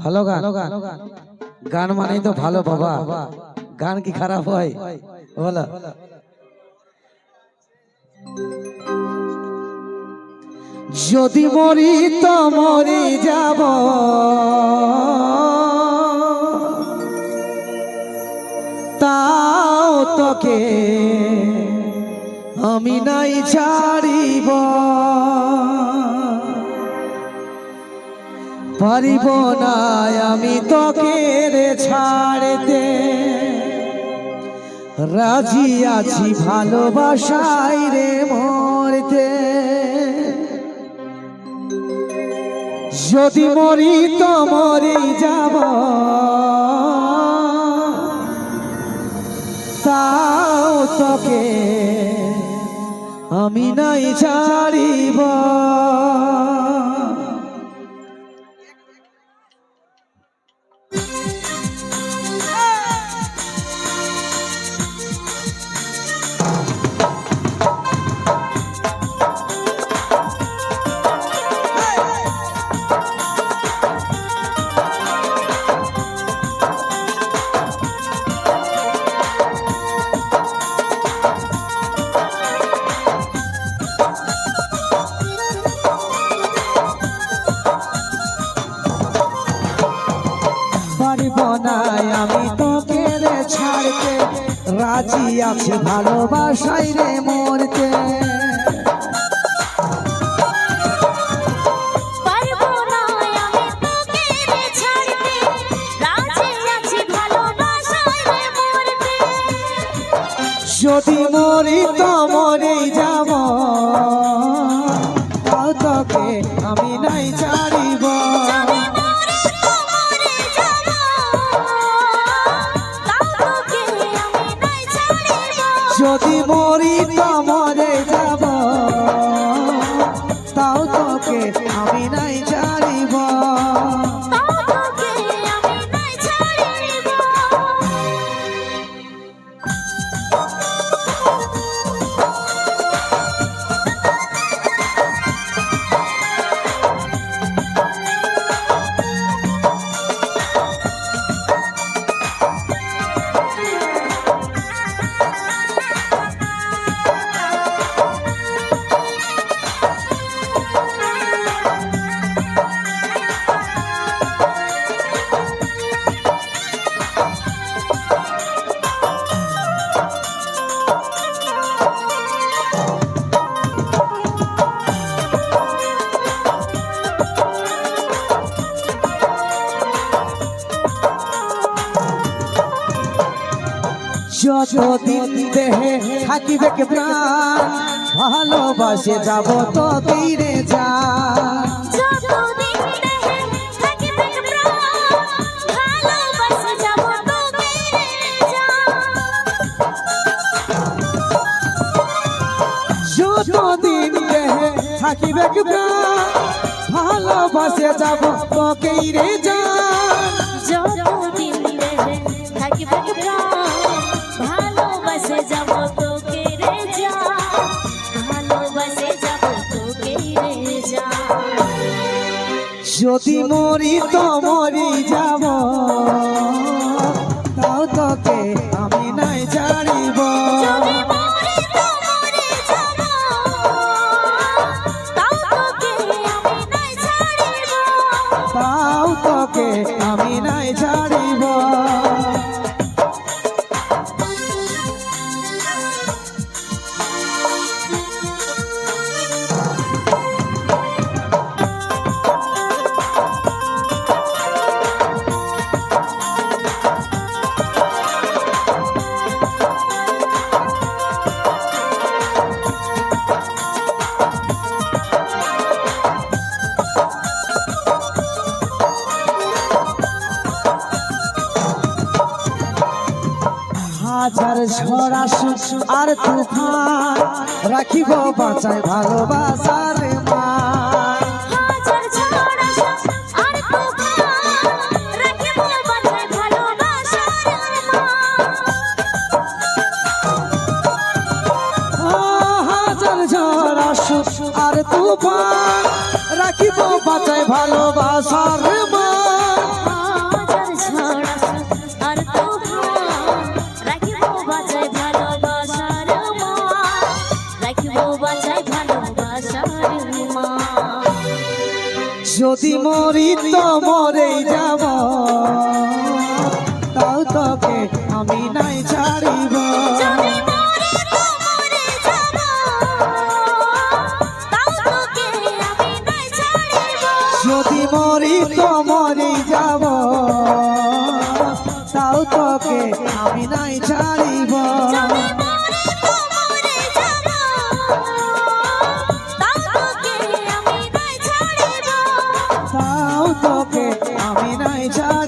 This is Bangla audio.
ভালো গান গান মানেই তো ভালো বাবা, গান কি খারাপ হয় বলো? যদি মরি তো মরে যাব, তাও তোকে আমি নাই ছাড়িব, পারিব না আমি তোকে রে ছাড়তে, রাজি আছি ভালোবাসায় রে মরতে। যদি মরি তো মরে যাব, তাও তোকে আমি নাই ছাড়িব। পারিব না আমি তোকে রে ছাড়তে, রাজি আছি ভালোবাসায় রে মরতে। যদি মরি তো মরেই যাব, তাও তোকে আমি নাই ছাড়িব। যদি মরি তো মরে যাব, তাও তোকে আমি নাই ছাড়িব। যতদিন দেহে থাকিবে প্রাণ, ভালোবাসে যাব তো তীরে যা। যতদিন দেহে থাকিবে প্রাণ, ভালোবাসে যাব তো তীরে যা। যতদিন দেহে থাকিবে প্রাণ, ভালোবাসে যাব তোকে রে যা, ভালোবাসে যাব তোকে রে যা। যদি মরি তো মরি যাব, তাও তোকে আমি নাই ছাড়িব। যদি মরি তো মরে যাব, তাও তোকে আমি নাই ছাড়িব। তাও তোকে আমি নাই ছাড়িব। হাজার ঝড় আসুক আর তুফান, রাখিব বাঁচায় ভালোবাসার মান। হাজার ঝড় আসুক আর তুফান, রাখিব বাঁচায় ভালোবাসার মান। হাজার ঝড় আসুক আর তুফান, রাখিব বাঁচায় ভালোবাসার মান। মরি তো মরেই যাব তাও তোকে আমি নাই ছাড়িব যদি মরি তো মরে যাব তাও তোকে আমি নাই ছাড়িব যদি মরি তো মরেই যাব তাও তোকে আমি নাই ছাড়িব যদি মরি তো মরে যাব তাও তোকে আমি নাই ছাড়িব তাও তোকে আমি নাই ছাড়িব